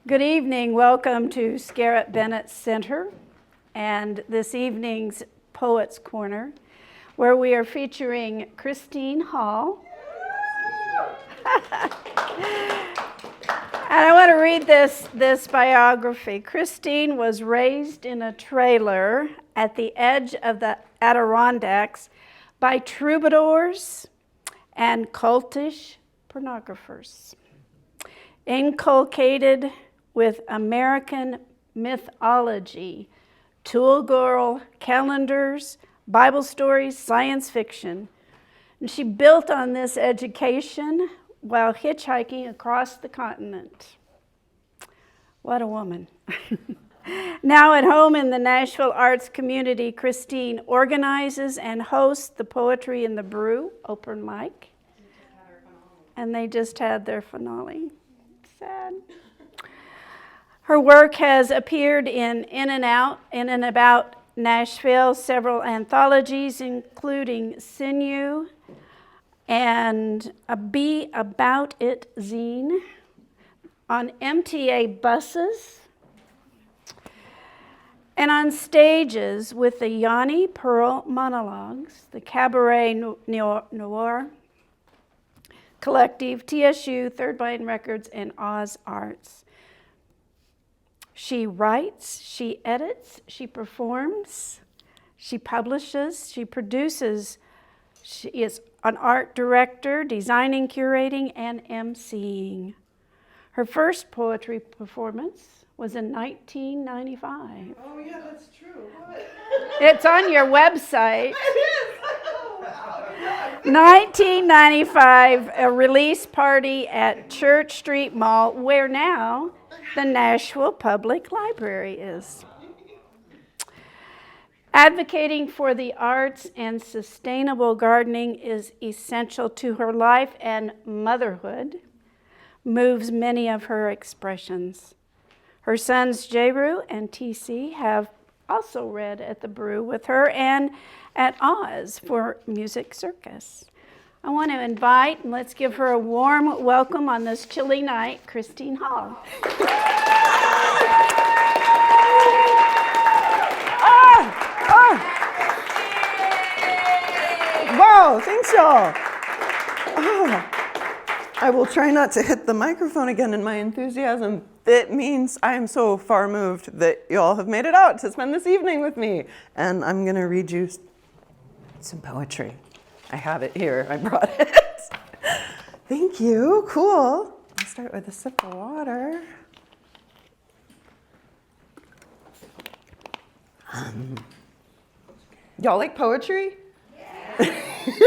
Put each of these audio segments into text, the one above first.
Good evening. Welcome to Scarrett Bennett Center and this evening's Poets Corner, where we are featuring Christine Hall. And I want to read this biography. Christine was raised in a trailer at the edge of the Adirondacks by troubadours and cultish pornographers. Inculcated with American mythology, tool girl calendars, Bible stories, science fiction. And she built on this education while hitchhiking across the continent. What a woman. Now at home in the Nashville arts community, Christine organizes and hosts the Poetry in the Brew open mic. And they just had their finale. Sad. Her work has appeared in and about Nashville, several anthologies, including Sinew and a Be About It zine, on MTA buses, and on stages with the Yanni Pearl Monologues, the Cabaret Noir Collective, TSU, Third Blind Records, and Oz Arts. She writes, she edits, she performs, she publishes, she produces. She is an art director, designing, curating, and emceeing. Her first poetry performance was in 1995. Oh yeah, that's true. What? It's on your website. It is. 1995, a release party at Church Street Mall, where now the Nashville Public Library is. Advocating for the arts and sustainable gardening is essential to her life, and motherhood moves many of her expressions. Her sons Brew and TC have also read at the Brew with her and at Oz for Music Circus. I want to invite, and let's give her a warm welcome on this chilly night, Christine Hall. Wow, thanks y'all. I will try not to hit the microphone again in my enthusiasm. It means I am so far moved that y'all have made it out to spend this evening with me. And I'm gonna read you some poetry. I have it here, I brought it. Thank you, cool. I'll start with a sip of water. Y'all like poetry? Yeah.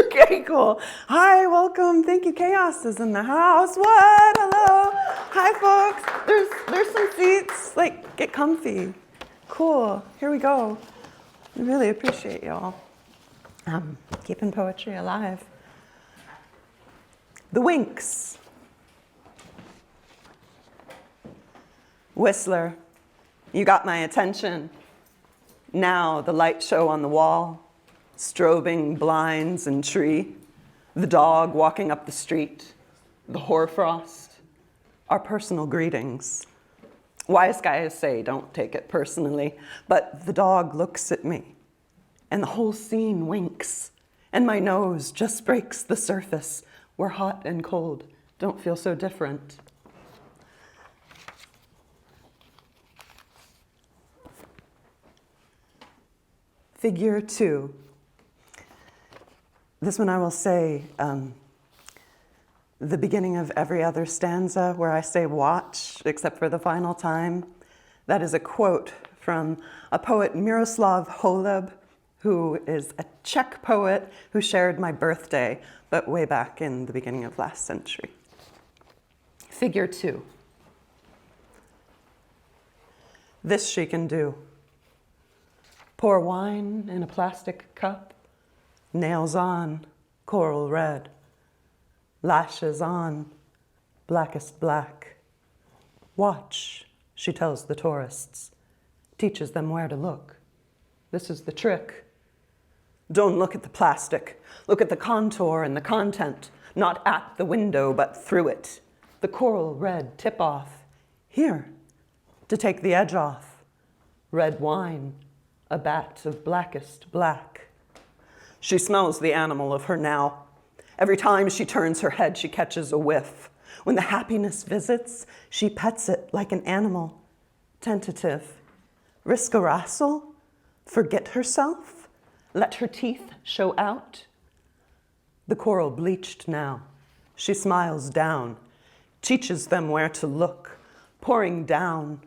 Okay, cool. Hi, welcome. Thank you. Chaos is in the house. What? Hello. Hi, folks. There's some seats. Like, get comfy. Cool. Here we go. I really appreciate y'all. Keeping poetry alive. The Winks. Whistler, you got my attention. Now the light show on the wall, strobing blinds and tree, the dog walking up the street, the hoarfrost, our personal greetings. Wise guys say don't take it personally, but the dog looks at me, and the whole scene winks, and my nose just breaks the surface where hot and cold don't feel so different. Figure 2. This one I will say the beginning of every other stanza where I say watch, except for the final time. That is a quote from a poet, Miroslav Holub, who is a Czech poet who shared my birthday, but way back in the beginning of last century. Figure 2. This she can do. Pour wine in a plastic cup, nails on, coral red, lashes on, blackest black. Watch, she tells the tourists, teaches them where to look. This is the trick. Don't look at the plastic. Look at the contour and the content, not at the window, but through it. The coral red tip-off. Here, to take the edge off. Red wine, a bat of blackest black. She smells the animal of her now. Every time she turns her head, she catches a whiff. When the happiness visits, she pets it like an animal, tentative. Risk a wrestle? Forget herself? Let her teeth show out? The coral bleached now. She smiles down, teaches them where to look, pouring down.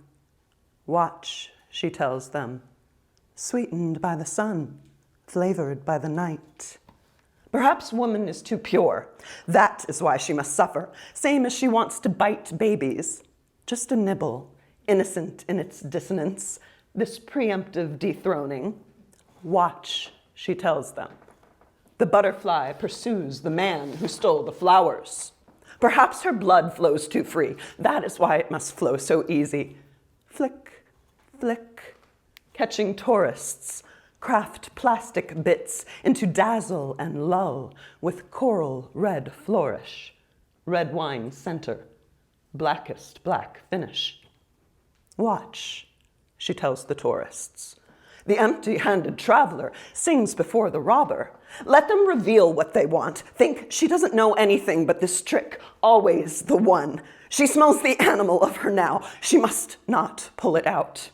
Watch, she tells them, sweetened by the sun, flavored by the night. Perhaps woman is too pure. That is why she must suffer, same as she wants to bite babies. Just a nibble, innocent in its dissonance, this preemptive dethroning. Watch, she tells them. The butterfly pursues the man who stole the flowers. Perhaps her blood flows too free. That is why it must flow so easy. Flick, flick, catching tourists, craft plastic bits into dazzle and lull with coral red flourish, red wine center, blackest black finish. Watch, she tells the tourists. The empty-handed traveler sings before the robber. Let them reveal what they want. Think she doesn't know anything but this trick, always the one. She smells the animal of her now. She must not pull it out.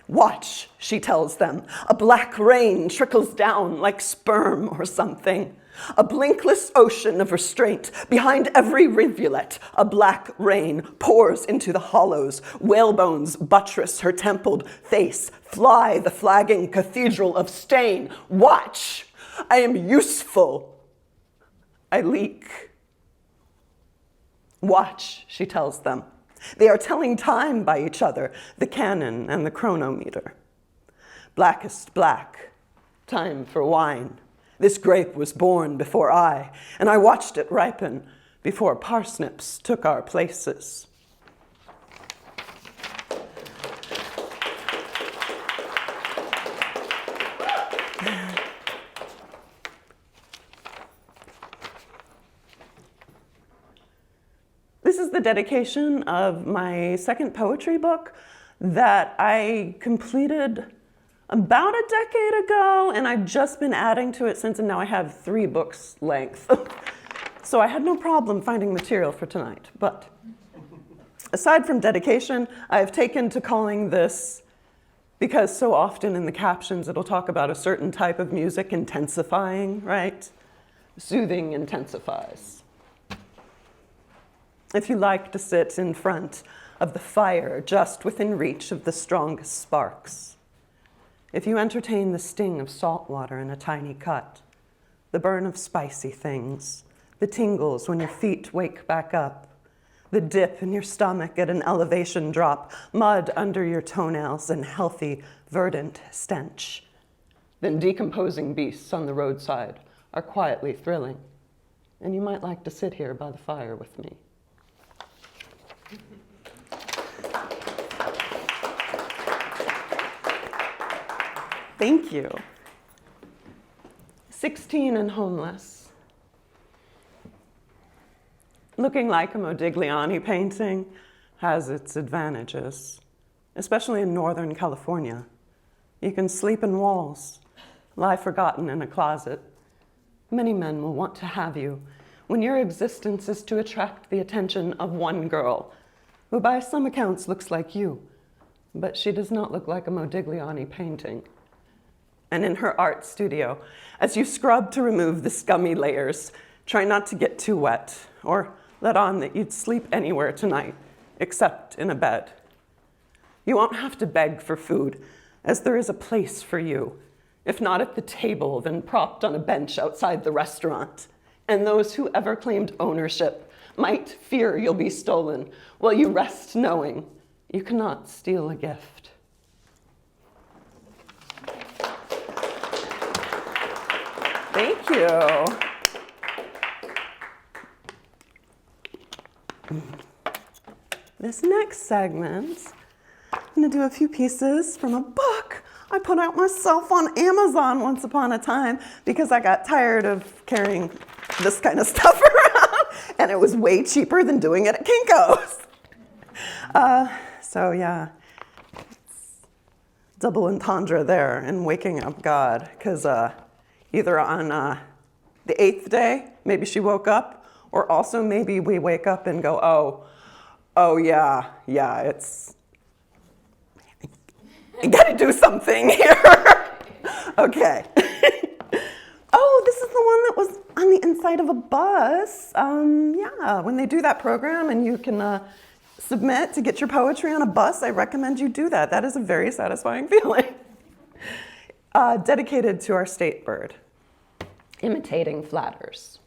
Watch, she tells them. A black rain trickles down like sperm or something. A blinkless ocean of restraint. Behind every rivulet, a black rain pours into the hollows. Whalebones buttress her templed face. Fly the flagging cathedral of stain. Watch, I am useful. I leak. Watch, she tells them. They are telling time by each other, the cannon and the chronometer. Blackest black, time for wine. This grape was born before I, and I watched it ripen before parsnips took our places. This is the dedication of my second poetry book that I completed about a decade ago, and I've just been adding to it since, and now I have 3 books length. So I had no problem finding material for tonight. But aside from dedication, I've taken to calling this, because so often in the captions it'll talk about a certain type of music intensifying, right? Soothing intensifies. If you like to sit in front of the fire just within reach of the strongest sparks, if you entertain the sting of salt water in a tiny cut, the burn of spicy things, the tingles when your feet wake back up, the dip in your stomach at an elevation drop, mud under your toenails, and healthy, verdant stench, then decomposing beasts on the roadside are quietly thrilling, and you might like to sit here by the fire with me. Thank you. 16 and homeless. Looking like a Modigliani painting has its advantages, especially in Northern California. You can sleep in walls, lie forgotten in a closet. Many men will want to have you when your existence is to attract the attention of one girl, who by some accounts looks like you, but she does not look like a Modigliani painting. And in her art studio, as you scrub to remove the scummy layers, try not to get too wet, or let on that you'd sleep anywhere tonight, except in a bed. You won't have to beg for food, as there is a place for you, if not at the table, then propped on a bench outside the restaurant. And those who ever claimed ownership might fear you'll be stolen, while you rest knowing you cannot steal a gift. Thank you. This next segment, I'm going to do a few pieces from a book I put out myself on Amazon once upon a time because I got tired of carrying this kind of stuff around, and it was way cheaper than doing it at Kinko's. So yeah, double entendre there in waking up God, because either on the 8th day, maybe she woke up, or also maybe we wake up and go, oh yeah, it's, I gotta do something here. Okay. Oh, this is the one that was on the inside of a bus. Yeah, when they do that program and you can submit to get your poetry on a bus, I recommend you do that. That is a very satisfying feeling. Dedicated to our state bird, imitating flatters.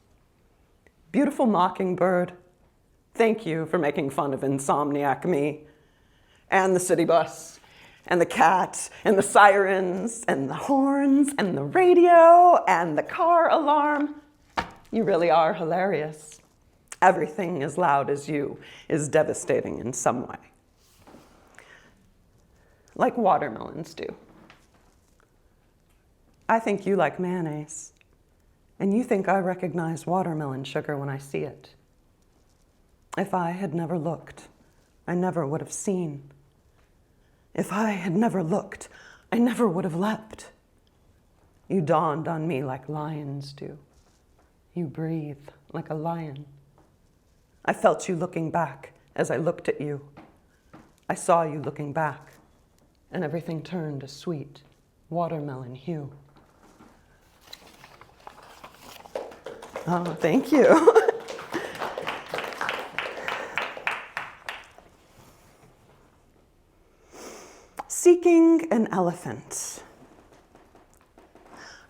Beautiful mockingbird, thank you for making fun of insomniac me, and the city bus, and the cat, and the sirens, and the horns, and the radio, and the car alarm. You really are hilarious. Everything as loud as you is devastating in some way. Like watermelons do. I think you like mayonnaise, and you think I recognize watermelon sugar when I see it. If I had never looked, I never would have seen. If I had never looked, I never would have leapt. You dawned on me like lions do. You breathe like a lion. I felt you looking back as I looked at you. I saw you looking back, and everything turned a sweet watermelon hue. Oh, thank you. Seeking an elephant.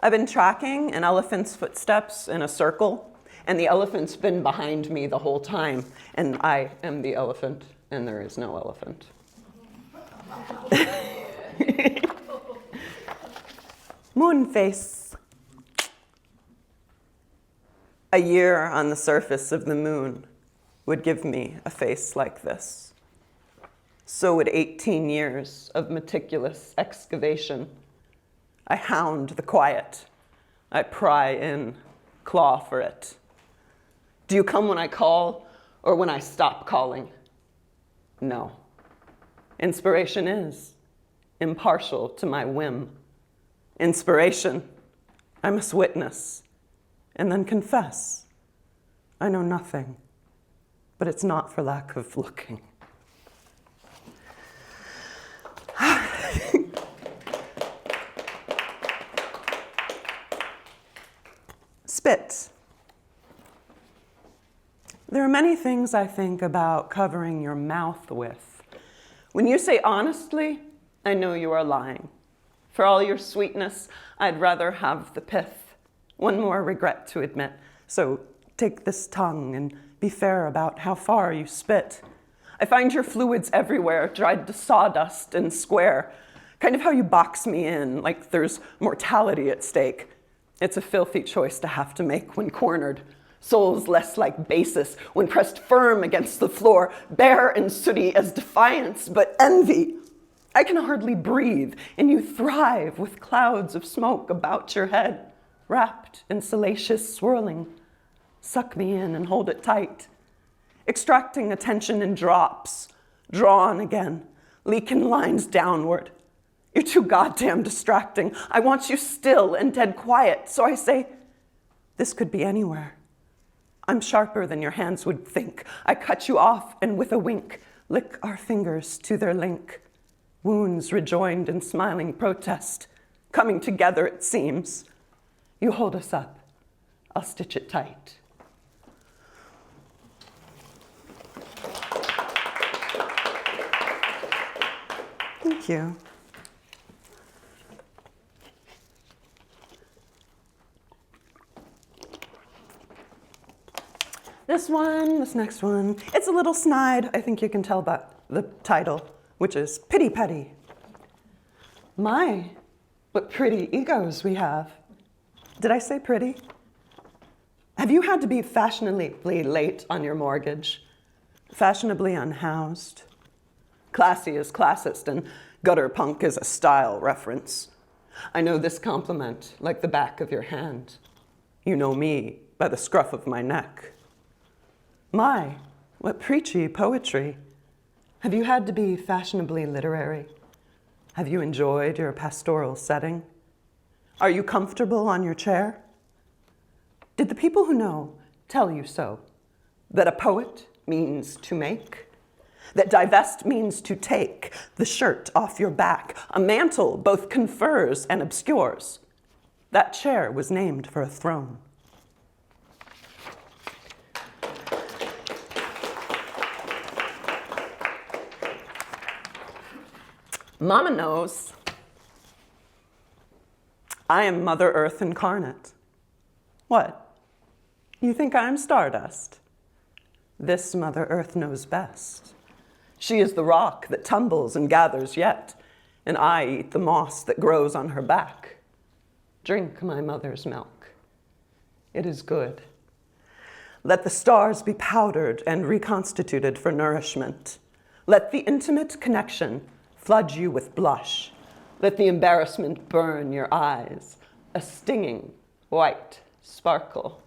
I've been tracking an elephant's footsteps in a circle, and the elephant's been behind me the whole time, and I am the elephant, and there is no elephant. Moon face. A year on the surface of the moon would give me a face like this. So would 18 years of meticulous excavation. I hound the quiet. I pry in, claw for it. Do you come when I call or when I stop calling? No. Inspiration is impartial to my whim. Inspiration, I must witness and then confess. I know nothing, but it's not for lack of looking. Spit. There are many things I think about covering your mouth with. When you say honestly, I know you are lying. For all your sweetness, I'd rather have the pith. One more regret to admit. So take this tongue and be fair about how far you spit. I find your fluids everywhere, dried to sawdust and square. Kind of how you box me in, like there's mortality at stake. It's a filthy choice to have to make when cornered. Souls less like basis when pressed firm against the floor, bare and sooty as defiance, but envy. I can hardly breathe, and you thrive with clouds of smoke about your head, wrapped in salacious swirling. Suck me in and hold it tight, extracting attention in drops, drawn again, leaking lines downward. You're too goddamn distracting. I want you still and dead quiet, so I say, this could be anywhere. I'm sharper than your hands would think. I cut you off and with a wink, lick our fingers to their link. Wounds rejoined in smiling protest, coming together it seems. You hold us up, I'll stitch it tight. Thank you. This next one, it's a little snide. I think you can tell by the title, which is Pity Petty. My, what pretty egos we have. Did I say pretty? Have you had to be fashionably late on your mortgage? Fashionably unhoused? Classy is classist and gutter punk is a style reference. I know this compliment like the back of your hand. You know me by the scruff of my neck. My, what preachy poetry. Have you had to be fashionably literary? Have you enjoyed your pastoral setting? Are you comfortable on your chair? Did the people who know tell you so? That a poet means to make? That divest means to take the shirt off your back? A mantle both confers and obscures? That chair was named for a throne. Mama knows. I am Mother Earth incarnate. What? You think I'm stardust? This Mother Earth knows best. She is the rock that tumbles and gathers yet, and I eat the moss that grows on her back. Drink my mother's milk. It is good. Let the stars be powdered and reconstituted for nourishment. Let the intimate connection flood you with blush. Let the embarrassment burn your eyes, a stinging white sparkle.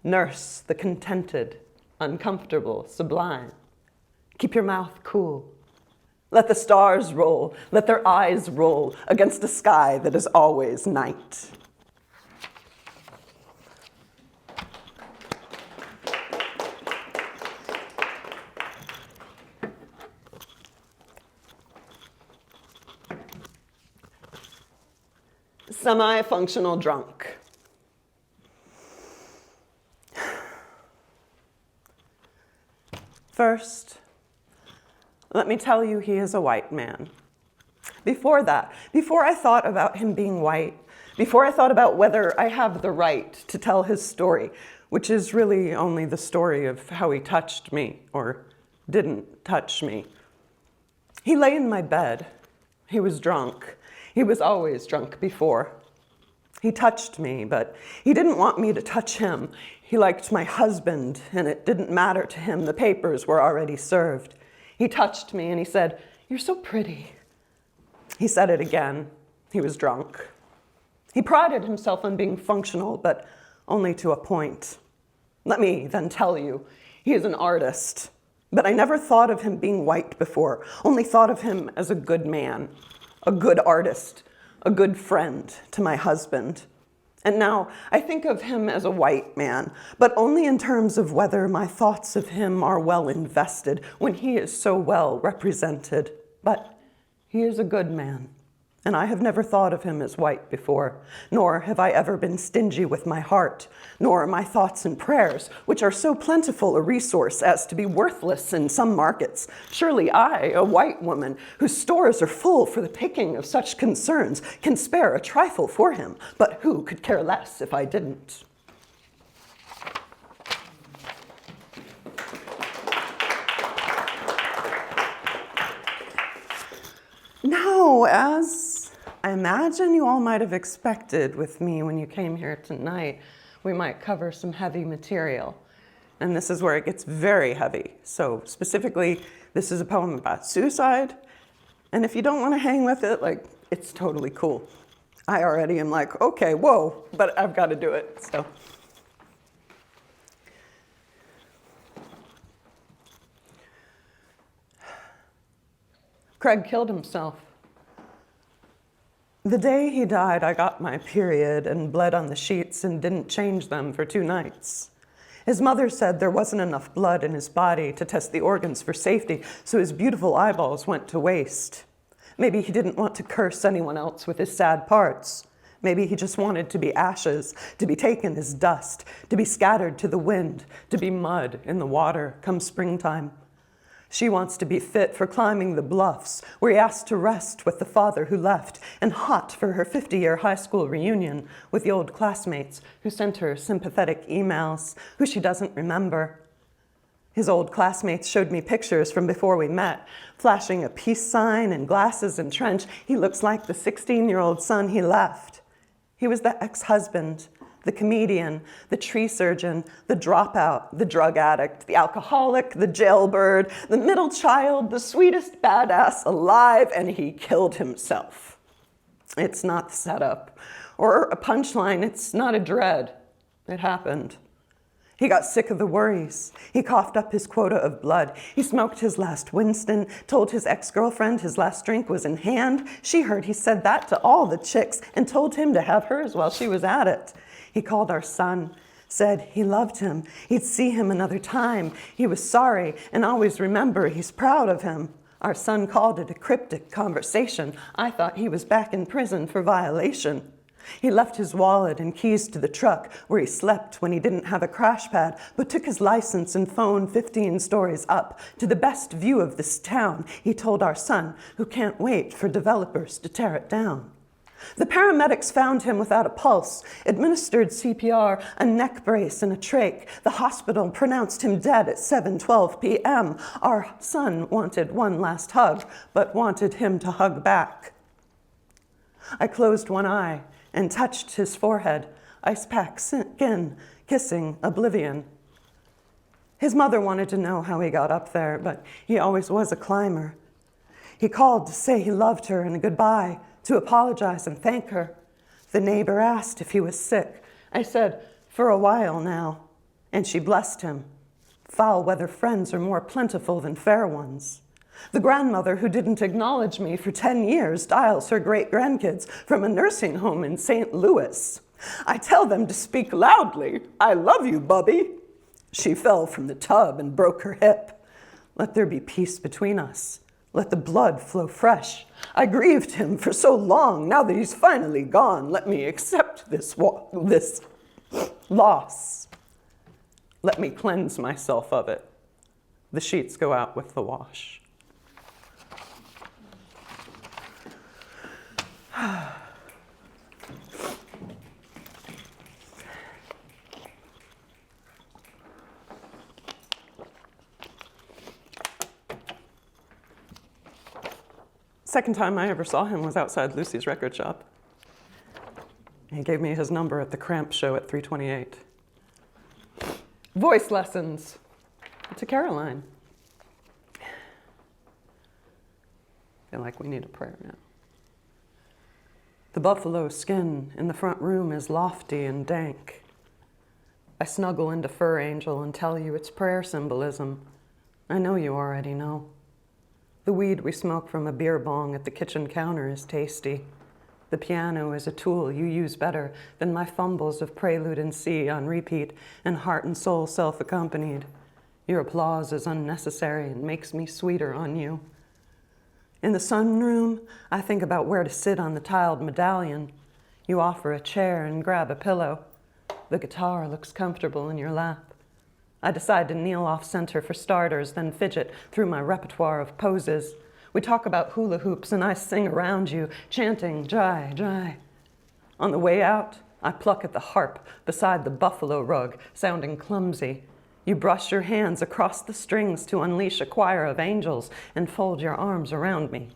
Nurse the contented, uncomfortable, sublime. Keep your mouth cool. Let the stars roll, let their eyes roll against a sky that is always night. Semi-functional drunk. First, let me tell you he is a white man. Before that, before I thought about him being white, before I thought about whether I have the right to tell his story, which is really only the story of how he touched me or didn't touch me. He lay in my bed. He was drunk. He was always drunk before. He touched me, but he didn't want me to touch him. He liked my husband, and it didn't matter to him. The papers were already served. He touched me, and he said, "You're so pretty." He said it again. He was drunk. He prided himself on being functional, but only to a point. Let me then tell you, he is an artist. But I never thought of him being white before, only thought of him as a good man, a good artist, a good friend to my husband. And now I think of him as a white man, but only in terms of whether my thoughts of him are well invested when he is so well represented. But he is a good man, and I have never thought of him as white before, nor have I ever been stingy with my heart, nor my thoughts and prayers, which are so plentiful a resource as to be worthless in some markets. Surely I, a white woman, whose stores are full for the picking of such concerns, can spare a trifle for him, but who could care less if I didn't? Now, as I imagine you all might have expected with me when you came here tonight, we might cover some heavy material. And this is where it gets very heavy. So specifically, this is a poem about suicide. And if you don't want to hang with it, like, it's totally cool. I already am like, okay, whoa, but I've got to do it, so. Craig killed himself. The day he died, I got my period and bled on the sheets and didn't change them for 2 nights. His mother said there wasn't enough blood in his body to test the organs for safety, so his beautiful eyeballs went to waste. Maybe he didn't want to curse anyone else with his sad parts. Maybe he just wanted to be ashes, to be taken as dust, to be scattered to the wind, to be mud in the water come springtime. She wants to be fit for climbing the bluffs, where he asked to rest with the father who left, and hot for her 50-year high school reunion with the old classmates who sent her sympathetic emails, who she doesn't remember. His old classmates showed me pictures from before we met, flashing a peace sign and glasses and trench. He looks like the 16-year-old son he left. He was the ex-husband, the comedian, the tree surgeon, the dropout, the drug addict, the alcoholic, the jailbird, the middle child, the sweetest badass alive, and he killed himself. It's not the setup or a punchline. It's not a dread. It happened. He got sick of the worries. He coughed up his quota of blood. He smoked his last Winston, told his ex-girlfriend his last drink was in hand. She heard he said that to all the chicks and told him to have hers while she was at it. He called our son, said he loved him. He'd see him another time. He was sorry and always remember he's proud of him. Our son called it a cryptic conversation. I thought he was back in prison for violation. He left his wallet and keys to the truck where he slept when he didn't have a crash pad, but took his license and phone 15 stories up to the best view of this town, he told our son, who can't wait for developers to tear it down. The paramedics found him without a pulse, administered CPR, a neck brace, and a trach. The hospital pronounced him dead at 7:12 p.m. Our son wanted one last hug, but wanted him to hug back. I closed one eye and touched his forehead, ice pack skin, kissing oblivion. His mother wanted to know how he got up there, but he always was a climber. He called to say he loved her and a goodbye, to apologize and thank her. The neighbor asked if he was sick. I said, for a while now, and she blessed him. Foul weather friends are more plentiful than fair ones. The grandmother who didn't acknowledge me for 10 years dials her great-grandkids from a nursing home in St. Louis. I tell them to speak loudly. I love you, Bubby. She fell from the tub and broke her hip. Let there be peace between us. Let the blood flow fresh. I grieved him for so long. Now that he's finally gone, let me accept this loss. Let me cleanse myself of it. The sheets go out with the wash. Second time I ever saw him was outside Lucy's record shop. He gave me his number at the Cramp show at 328. Voice lessons to Caroline. I feel like we need a prayer now. The buffalo skin in the front room is lofty and dank. I snuggle into Fur Angel and tell you it's prayer symbolism. I know you already know. The weed we smoke from a beer bong at the kitchen counter is tasty. The piano is a tool you use better than my fumbles of Prelude in C on repeat and Heart and Soul self-accompanied. Your applause is unnecessary and makes me sweeter on you. In the sunroom, I think about where to sit on the tiled medallion. You offer a chair and grab a pillow. The guitar looks comfortable in your lap. I decide to kneel off center for starters, then fidget through my repertoire of poses. We talk about hula hoops and I sing around you, chanting, dry, dry. On the way out, I pluck at the harp beside the buffalo rug, sounding clumsy. You brush your hands across the strings to unleash a choir of angels and fold your arms around me.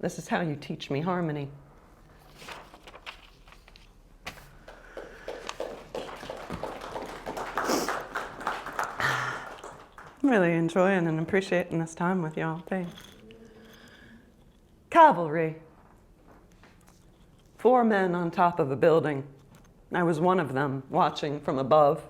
This is how you teach me harmony. I'm really enjoying and appreciating this time with y'all. Thanks. Cavalry. 4 men on top of a building. I was one of them, watching from above,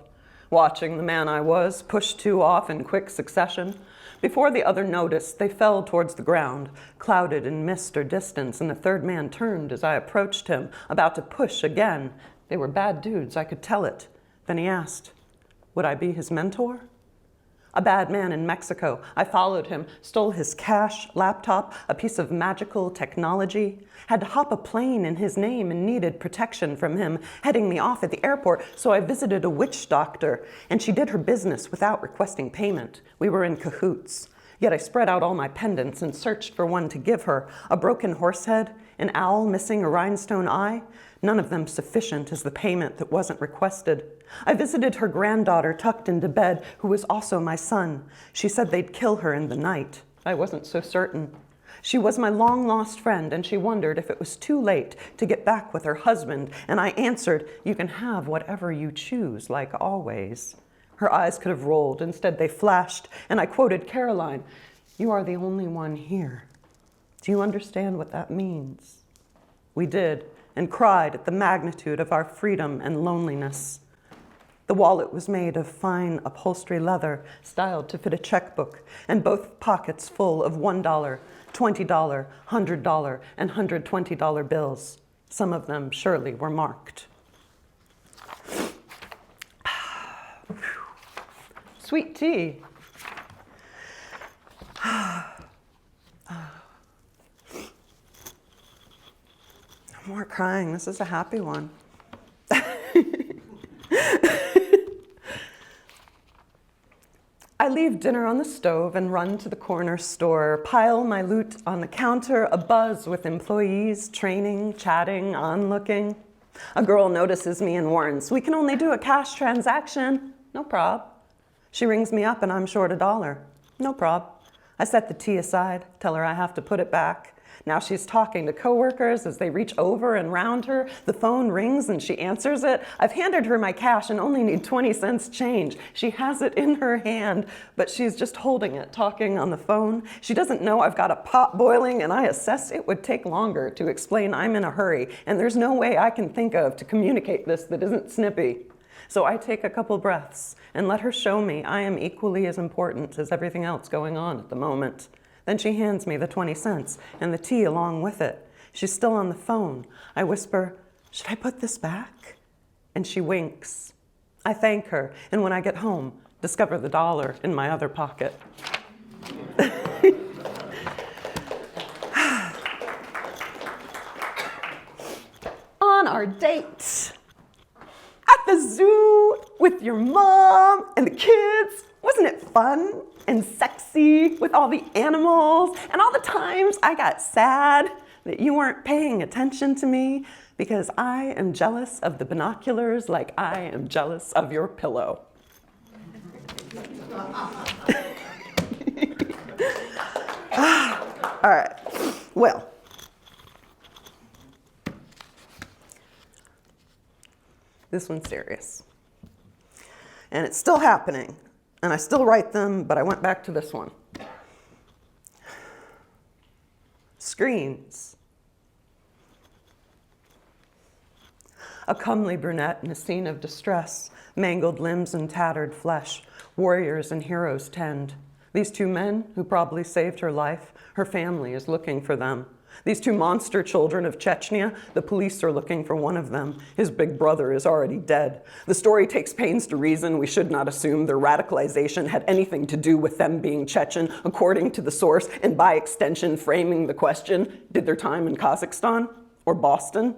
watching the man I was push 2 off in quick succession. Before the other noticed, they fell towards the ground, clouded in mist or distance, and the 3rd man turned as I approached him, about to push again. They were bad dudes, I could tell it. Then he asked, would I be his mentor? A bad man in Mexico. I followed him, stole his cash, laptop, a piece of magical technology, had to hop a plane in his name and needed protection from him, heading me off at the airport, so I visited a witch doctor, and she did her business without requesting payment. We were in cahoots. Yet I spread out all my pendants and searched for one to give her, a broken horse head, an owl missing a rhinestone eye, none of them sufficient as the payment that wasn't requested. I visited her granddaughter tucked into bed, who was also my son. She said they'd kill her in the night. I wasn't so certain. She was my long-lost friend, and she wondered if it was too late to get back with her husband, and I answered, you can have whatever you choose, like always. Her eyes could have rolled. Instead, they flashed, and I quoted Caroline, you are the only one here. Do you understand what that means? We did, and cried at the magnitude of our freedom and loneliness. The The wallet was made of fine upholstery leather, styled to fit a checkbook, and both pockets full of $1, $20, $100, and $120 bills. Some of them surely were marked. Sweet tea. No more crying. This is a happy one. I leave dinner on the stove and run to the corner store, pile my loot on the counter, abuzz with employees, training, chatting, onlooking. A girl notices me and warns, "We can only do a cash transaction." No prob. She rings me up and I'm short $1. No prob. I set the tea aside, tell her I have to put it back. Now she's talking to coworkers as they reach over and round her. The phone rings and she answers it. I've handed her my cash and only need 20 cents change. She has it in her hand, but she's just holding it, talking on the phone. She doesn't know I've got a pot boiling, and I assess it would take longer to explain I'm in a hurry, and there's no way I can think of to communicate this that isn't snippy. So I take a couple breaths and let her show me I am equally as important as everything else going on at the moment. Then she hands me the 20 cents and the tea along with it. She's still on the phone. I whisper, "Should I put this back?" And she winks. I thank her, and when I get home, discover the $1 in my other pocket. On our date at the zoo with your mom and the kids, wasn't it fun and sexy with all the animals and all the times I got sad that you weren't paying attention to me because I am jealous of the binoculars like I am jealous of your pillow. All right, well, this one's serious. And it's still happening. And I still write them, but I went back to this one. Screens. A comely brunette in a scene of distress, mangled limbs and tattered flesh, warriors and heroes tend. These two men who probably saved her life, her family is looking for them. These two monster children of Chechnya, the police are looking for one of them. His big brother is already dead. The story takes pains to reason we should not assume their radicalization had anything to do with them being Chechen, according to the source, and by extension framing the question, did their time in Kazakhstan or Boston?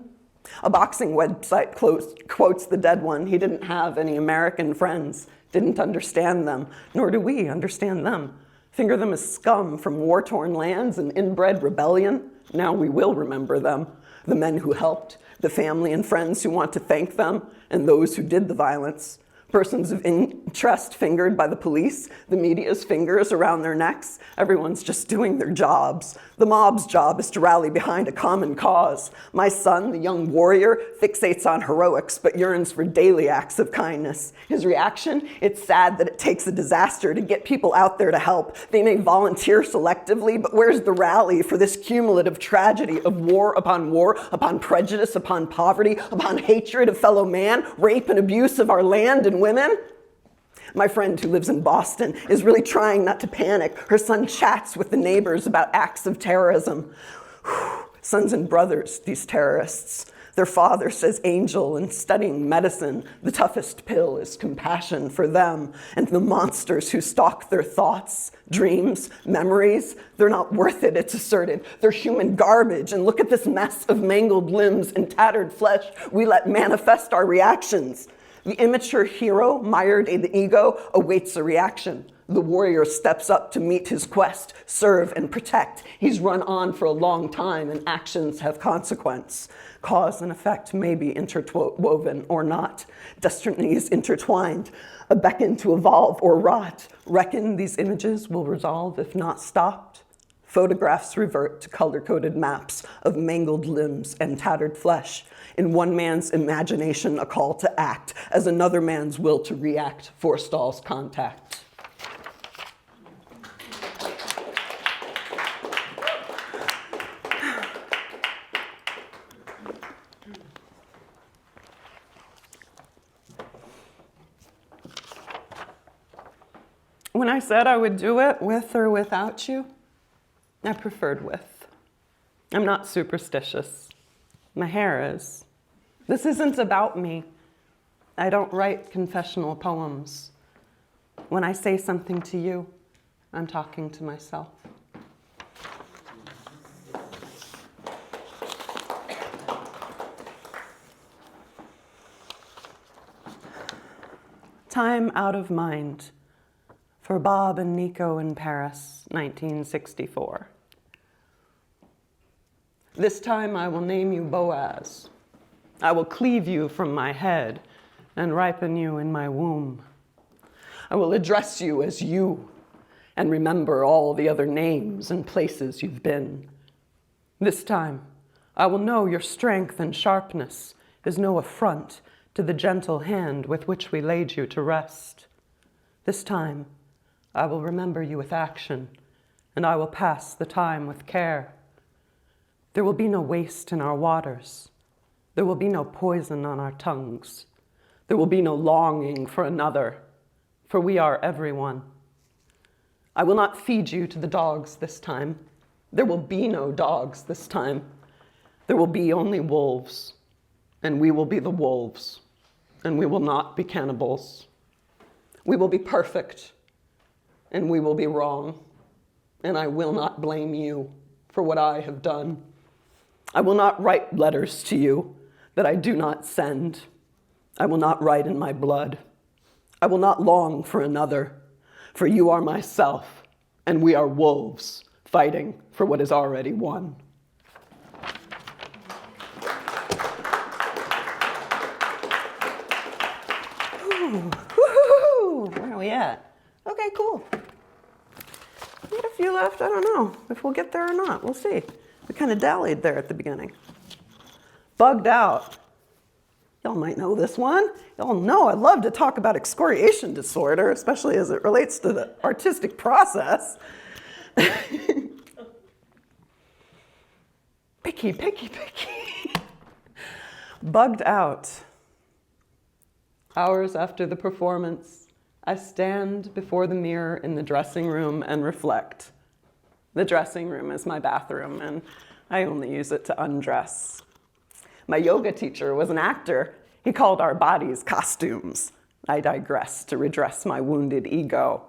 A boxing website quotes the dead one. He didn't have any American friends, didn't understand them, nor do we understand them. Finger them as scum from war-torn lands and inbred rebellion. Now we will remember them, the men who helped, the family and friends who want to thank them, and those who did the violence. Persons of interest fingered by the police, the media's fingers around their necks. Everyone's just doing their jobs. The mob's job is to rally behind a common cause. My son, the young warrior, fixates on heroics but yearns for daily acts of kindness. His reaction? It's sad that it takes a disaster to get people out there to help. They may volunteer selectively, but where's the rally for this cumulative tragedy of war, upon prejudice, upon poverty, upon hatred of fellow man, rape and abuse of our land and women? My friend who lives in Boston is really trying not to panic. Her son chats with the neighbors about acts of terrorism. Sons and brothers, these terrorists. Their father says angel and studying medicine. The toughest pill is compassion for them and the monsters who stalk their thoughts, dreams, memories. They're not worth it, it's asserted. They're human garbage, and look at this mess of mangled limbs and tattered flesh we let manifest our reactions. The immature hero, mired in the ego, awaits a reaction. The warrior steps up to meet his quest, serve and protect. He's run on for a long time, and actions have consequence. Cause and effect may be interwoven or not. Destinies intertwined, a beckon to evolve or rot. Reckon these images will resolve if not stopped. Photographs revert to color-coded maps of mangled limbs and tattered flesh. In one man's imagination, a call to act, as another man's will to react forestalls contact. When I said I would do it with or without you, I preferred with. I'm not superstitious. My hair is. This isn't about me. I don't write confessional poems. When I say something to you, I'm talking to myself. Time Out of Mind for Bob and Nico in Paris, 1964. This time I will name you Boaz. I will cleave you from my head and ripen you in my womb. I will address you as you and remember all the other names and places you've been. This time I will know your strength and sharpness is no affront to the gentle hand with which we laid you to rest. This time, I will remember you with action, and I will pass the time with care. There will be no waste in our waters. There will be no poison on our tongues. There will be no longing for another, for we are everyone. I will not feed you to the dogs this time. There will be no dogs this time. There will be only wolves, and we will be the wolves. And we will not be cannibals. We will be perfect, and we will be wrong, and I will not blame you for what I have done. I will not write letters to you that I do not send. I will not write in my blood. I will not long for another, for you are myself, and we are wolves fighting for what is already won. Woohoo! Where are we at? Okay, cool. We got a few left. I don't know if we'll get there or not. We'll see. We kind of dallied there at the beginning. Bugged out. Y'all might know this one. Y'all know I love to talk about excoriation disorder, especially as it relates to the artistic process. Picky. Bugged out. Hours after the performance, I stand before the mirror in the dressing room and reflect. The dressing room is my bathroom, and I only use it to undress. My yoga teacher was an actor. He called our bodies costumes. I digress to redress my wounded ego.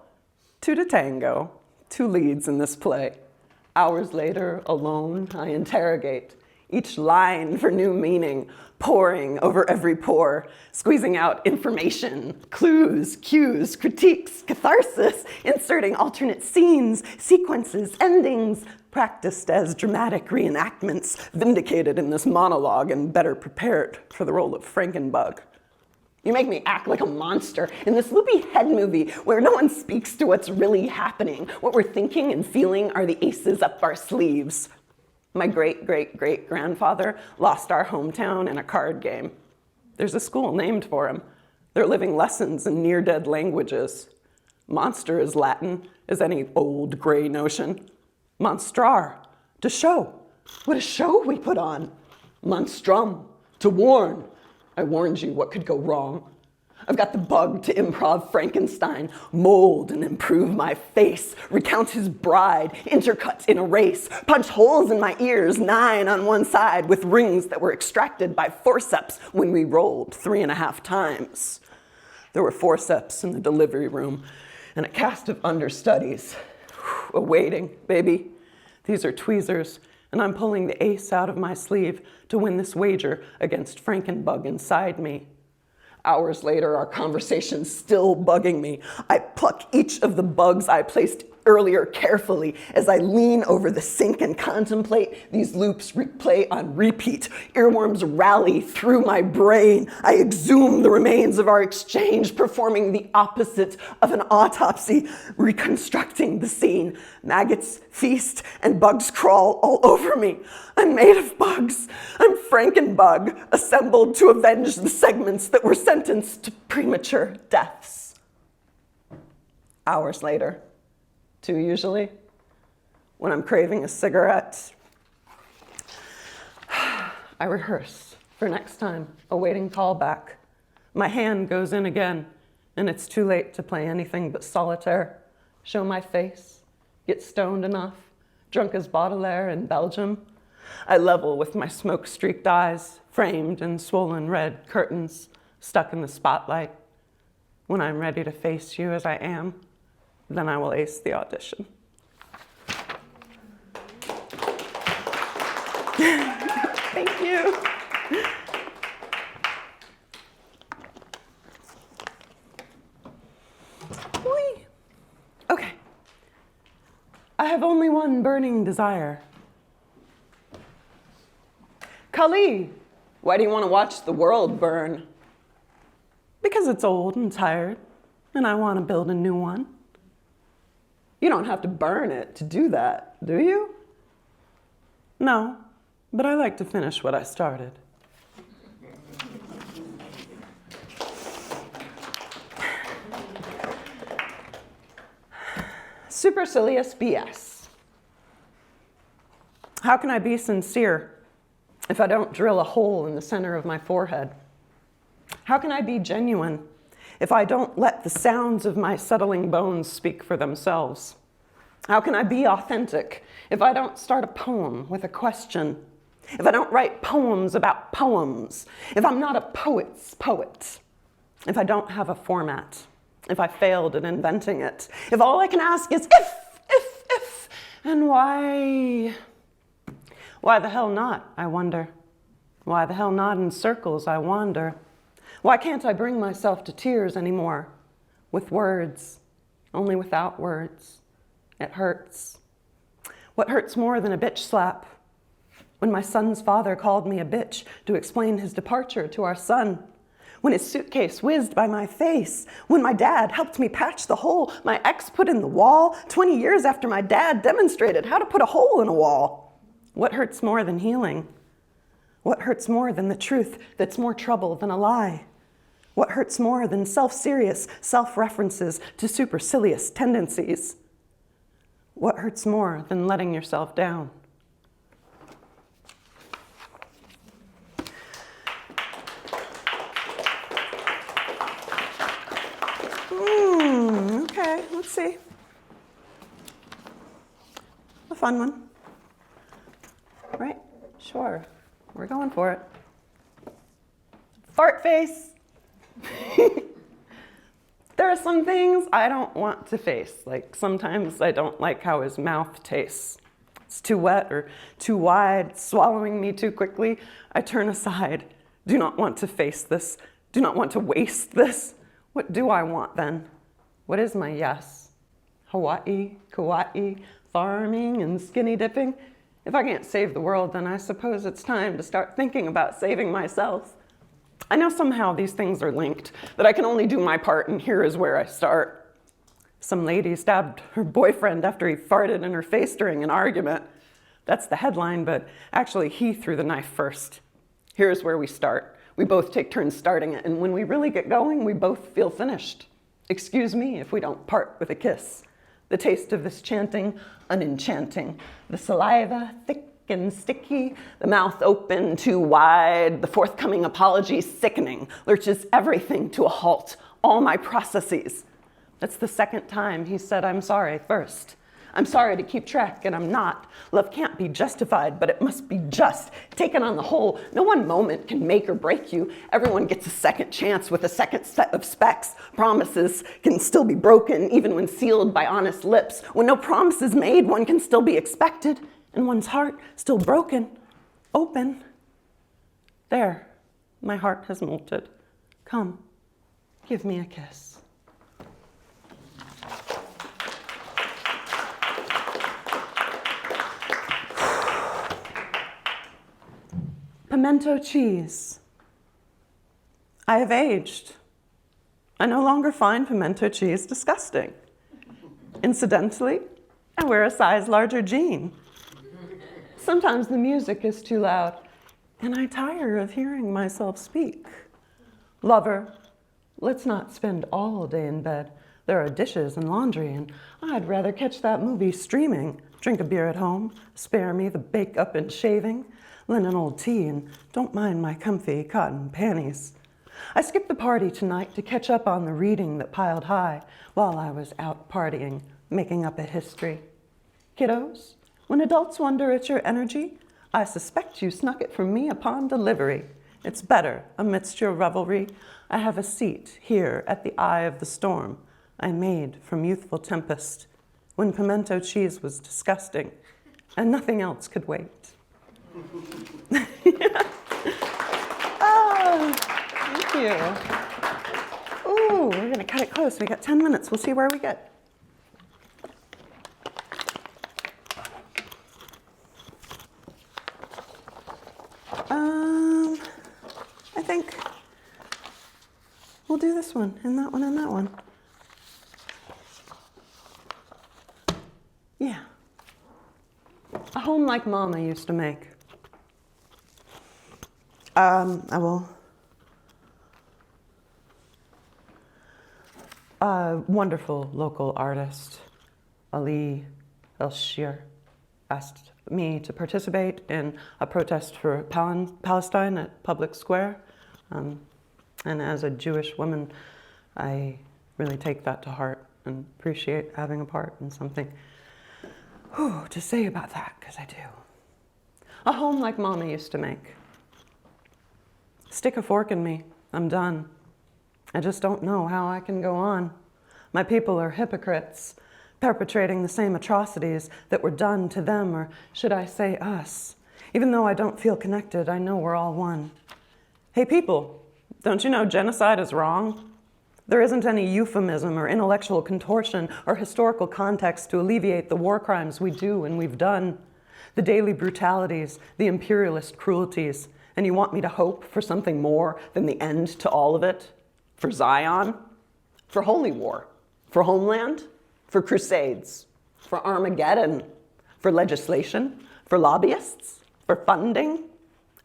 Two to tango, two leads in this play. Hours later, alone, I interrogate, each line for new meaning, poring over every pore, squeezing out information, clues, cues, critiques, catharsis, inserting alternate scenes, sequences, endings, practiced as dramatic reenactments, vindicated in this monologue and better prepared for the role of Frankenbug. You make me act like a monster in this loopy head movie where no one speaks to what's really happening. What we're thinking and feeling are the aces up our sleeves. My great-great-great-grandfather lost our hometown in a card game. There's a school named for him. They're living lessons in near-dead languages. Monster is Latin, as any old gray notion. Monstrar, to show. What a show we put on. Monstrum, to warn. I warned you what could go wrong. I've got the bug to improv Frankenstein, mold and improve my face, recount his bride, intercut in a race, punch holes in my ears, 9 on one side, with rings that were extracted by forceps when we rolled 3.5 times. There were forceps in the delivery room and a cast of understudies. Awaiting, baby. These are tweezers, and I'm pulling the ace out of my sleeve to win this wager against Frankenbug inside me. Hours later, our conversation's still bugging me. I pluck each of the bugs I placed earlier carefully as I lean over the sink and contemplate these loops replay on repeat. Earworms rally through my brain. I exhume the remains of our exchange, performing the opposite of an autopsy, reconstructing the scene. Maggots feast and bugs crawl all over me. I'm made of bugs. I'm Frankenbug, assembled to avenge the segments that were sentenced to premature deaths. Hours later, 2 usually, when I'm craving a cigarette, I rehearse for next time, awaiting callback. My hand goes in again, and it's too late to play anything but solitaire. show my face, get stoned enough, drunk as Baudelaire in Belgium. I level with my smoke-streaked eyes, framed in swollen red curtains, stuck in the spotlight. When I'm ready to face you as I am, then I will ace the audition. Thank you. Whee. Okay. I have only one burning desire. Kali, why do you want to watch the world burn? Because it's old and tired, and I want to build a new one. You don't have to burn it to do that, do you? No, but I like to finish what I started. Supercilious BS. How can I be sincere if I don't drill a hole in the center of my forehead? How can I be genuine if I don't let the sounds of my settling bones speak for themselves? How can I be authentic if I don't start a poem with a question? If I don't write poems about poems? If I'm not a poet's poet? If I don't have a format? If I failed at inventing it? If all I can ask is if, and why? Why the hell not, I wonder? Why the hell not in circles, I wander? Why can't I bring myself to tears anymore? With words, only without words. It hurts. What hurts more than a bitch slap? When my son's father called me a bitch to explain his departure to our son. When his suitcase whizzed by my face. When my dad helped me patch the hole my ex put in the wall 20 years after my dad demonstrated how to put a hole in a wall. What hurts more than healing? What hurts more than the truth that's more trouble than a lie? What hurts more than self-serious self-references to supercilious tendencies? What hurts more than letting yourself down? Okay, let's see. A fun one. Right? Sure. We're going for it. Fart face. There are some things I don't want to face. Like sometimes I don't like how his mouth tastes. It's too wet or too wide, swallowing me too quickly. I turn aside. Do not want to face this. Do not want to waste this. What do I want then? What is my yes? Hawaii, Kauai, farming and skinny dipping? If I can't save the world, then I suppose it's time to start thinking about saving myself. I know somehow these things are linked, that I can only do my part, and here is where I start. Some lady stabbed her boyfriend after he farted in her face during an argument. That's the headline, but actually he threw the knife first. Here's where we start. We both take turns starting it, and when we really get going, we both feel finished. Excuse me if we don't part with a kiss. The taste of this chanting, unenchanting. The saliva, thick and sticky. The mouth open too wide. The forthcoming apology, sickening. Lurches everything to a halt. All my processes. That's the second time he said, I'm sorry first. I'm sorry to keep track, and I'm not. Love can't be justified, but it must be just. Taken on the whole, no one moment can make or break you. Everyone gets a second chance with a second set of specs. Promises can still be broken, even when sealed by honest lips. When no promise is made, one can still be expected, and one's heart still broken, open. There, my heart has molted. Come, give me a kiss. Pimento cheese. I have aged. I no longer find pimento cheese disgusting. Incidentally, I wear a size larger jean. Sometimes the music is too loud, and I tire of hearing myself speak. Lover, let's not spend all day in bed. There are dishes and laundry, and I'd rather catch that movie streaming, drink a beer at home, spare me the bake-up and shaving, lend an old tea, and don't mind my comfy cotton panties. I skipped the party tonight to catch up on the reading that piled high while I was out partying making up a history. Kiddos, when adults wonder at your energy, I suspect you snuck it from me upon delivery. It's better, amidst your revelry, I have a seat here at the eye of the storm I made from youthful tempest, when pimento cheese was disgusting and nothing else could wait. Oh, thank you. Ooh, we're gonna cut it close. We got 10 minutes. We'll see where we get. I think we'll do this one, and that one, and that one. Yeah. A home like Mama used to make. I will. A wonderful local artist, Ali El-Shir, asked me to participate in a protest for Palestine at Public Square. And as a Jewish woman, I really take that to heart and appreciate having a part in something to say about that, because I do. A home like Mama used to make. Stick a fork in me, I'm done. I just don't know how I can go on. My people are hypocrites, perpetrating the same atrocities that were done to them, or should I say us. Even though I don't feel connected, I know we're all one. Hey people, don't you know genocide is wrong? There isn't any euphemism or intellectual contortion or historical context to alleviate the war crimes we do and we've done, the daily brutalities, the imperialist cruelties, and you want me to hope for something more than the end to all of it? For Zion? For holy war? For homeland? For crusades? For Armageddon? For legislation? For lobbyists? For funding?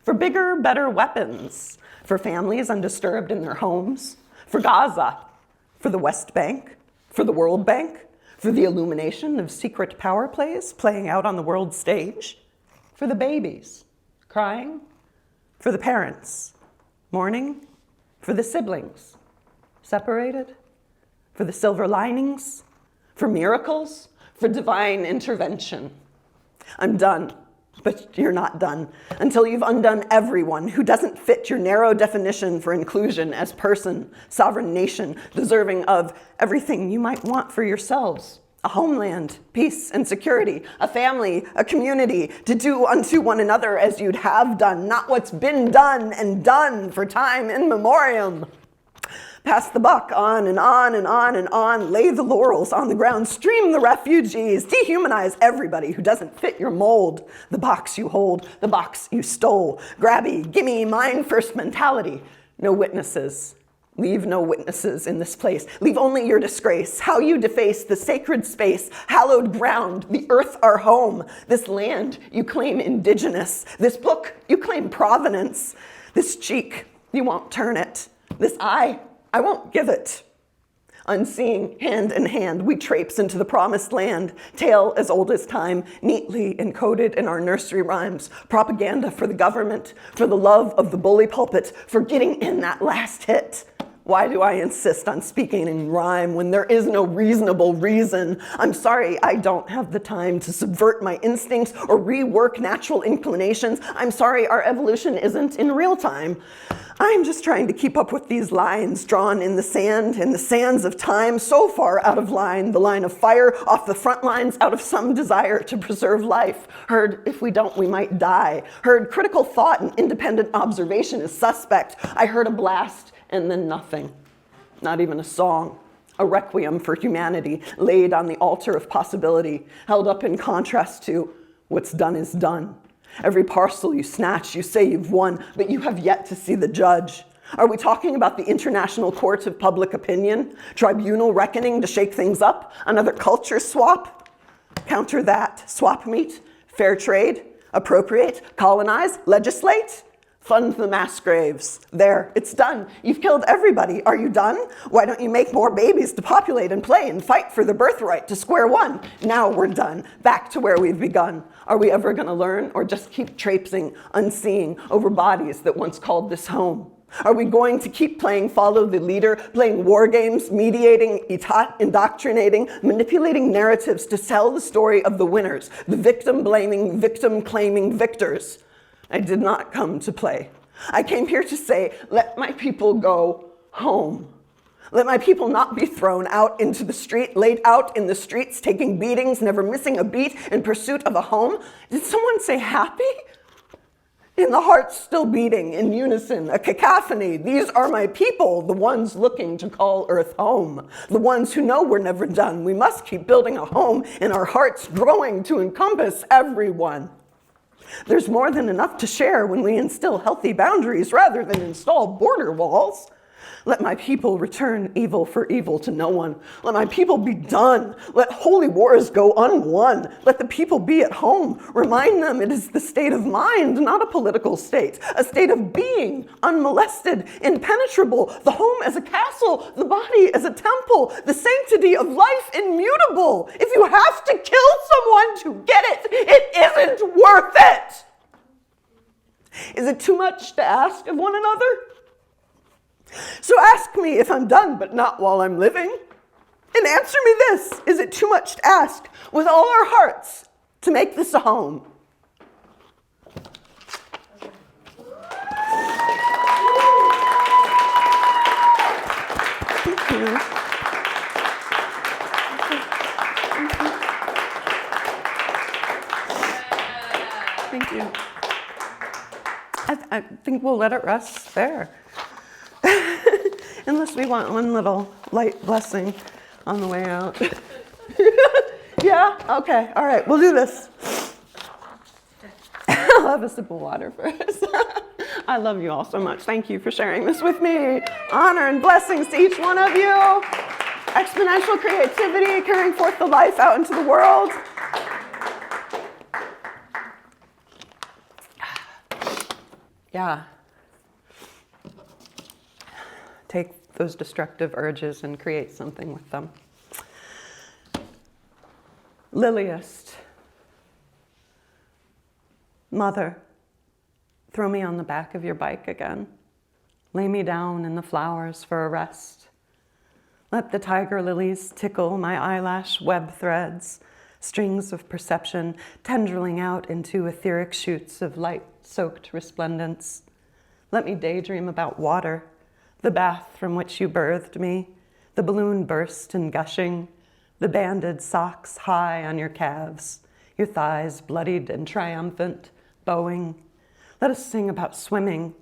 For bigger, better weapons? For families undisturbed in their homes? For Gaza? For the West Bank? For the World Bank? For the illumination of secret power plays playing out on the world stage? For the babies crying? For the parents mourning? For the siblings separated? For the silver linings? For miracles? For divine intervention? I'm done. But you're not done until you've undone everyone who doesn't fit your narrow definition for inclusion as person, sovereign nation, deserving of everything you might want for yourselves. A homeland, peace and security, a family, a community, to do unto one another as you'd have done, not what's been done and done for time in memoriam. Pass the buck on and on and on and on, lay the laurels on the ground, stream the refugees, dehumanize everybody who doesn't fit your mold, the box you hold, the box you stole, grabby, gimme, mine first mentality. No witnesses. Leave no witnesses in this place. Leave only your disgrace, how you deface the sacred space, hallowed ground, the earth our home, this land you claim indigenous, this book you claim provenance, this cheek you won't turn it, this eye I won't give it. Unseeing, hand in hand, we traipse into the promised land, tale as old as time, neatly encoded in our nursery rhymes, propaganda for the government, for the love of the bully pulpit, for getting in that last hit. Why do I insist on speaking in rhyme when there is no reasonable reason? I'm sorry, I don't have the time to subvert my instincts or rework natural inclinations. I'm sorry, our evolution isn't in real time. I'm just trying to keep up with these lines drawn in the sands of time, so far out of line, the line of fire off the front lines out of some desire to preserve life. Heard, if we don't, we might die. Heard, critical thought and independent observation is suspect. I heard a blast and then nothing, not even a song. A requiem for humanity laid on the altar of possibility, held up in contrast to what's done is done. Every parcel you snatch, you say you've won, but you have yet to see the judge. Are we talking about the International Court of Public Opinion? Tribunal reckoning to shake things up? Another culture swap? Counter that. Swap meet? Fair trade? Appropriate? Colonize? Legislate? Fund the mass graves. There, it's done. You've killed everybody. Are you done? Why don't you make more babies to populate and play and fight for the birthright to square one? Now we're done. Back to where we've begun. Are we ever going to learn or just keep traipsing, unseeing over bodies that once called this home? Are we going to keep playing follow the leader, playing war games, mediating, indoctrinating, manipulating narratives to sell the story of the winners, the victim-blaming, victim-claiming victors? I did not come to play. I came here to say, let my people go home. Let my people not be thrown out into the street, laid out in the streets, taking beatings, never missing a beat in pursuit of a home. Did someone say happy? In the hearts still beating in unison, a cacophony. These are my people, the ones looking to call Earth home. The ones who know we're never done. We must keep building a home in our hearts, growing to encompass everyone. There's more than enough to share when we instill healthy boundaries rather than install border walls. Let my people return evil for evil to no one. Let my people be done. Let holy wars go unwon. Let the people be at home. Remind them it is the state of mind, not a political state. A state of being, unmolested, impenetrable. The home as a castle, the body as a temple. The sanctity of life immutable. If you have to kill someone to get it, it isn't worth it. Is it too much to ask of one another? So ask me if I'm done, but not while I'm living. And answer me this, is it too much to ask with all our hearts to make this a home? Thank you. Thank you. I think we'll let it rest there. Unless we want one little light blessing on the way out. Yeah? Okay. All right. We'll do this. I'll have a sip of water first. I love you all so much. Thank you for sharing this with me. Honor and blessings to each one of you. Exponential creativity, carrying forth the life out into the world. Yeah. Take those destructive urges and create something with them. Liliest, mother, throw me on the back of your bike again. Lay me down in the flowers for a rest. Let the tiger lilies tickle my eyelash web threads, strings of perception tendriling out into etheric shoots of light-soaked resplendence. Let me daydream about water, the bath from which you birthed me, the balloon burst and gushing, the banded socks high on your calves, your thighs bloodied and triumphant, bowing. Let us sing about swimming,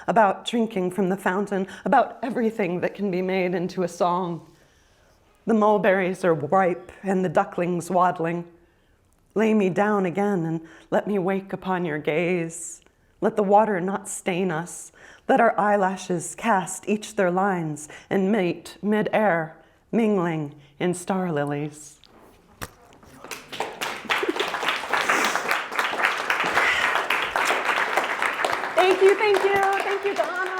about drinking from the fountain, about everything that can be made into a song. The mulberries are ripe and the ducklings waddling. Lay me down again and let me wake upon your gaze. Let the water not stain us. Let our eyelashes cast each their lines and mate mid-air, mingling in star lilies. Thank you, Donna.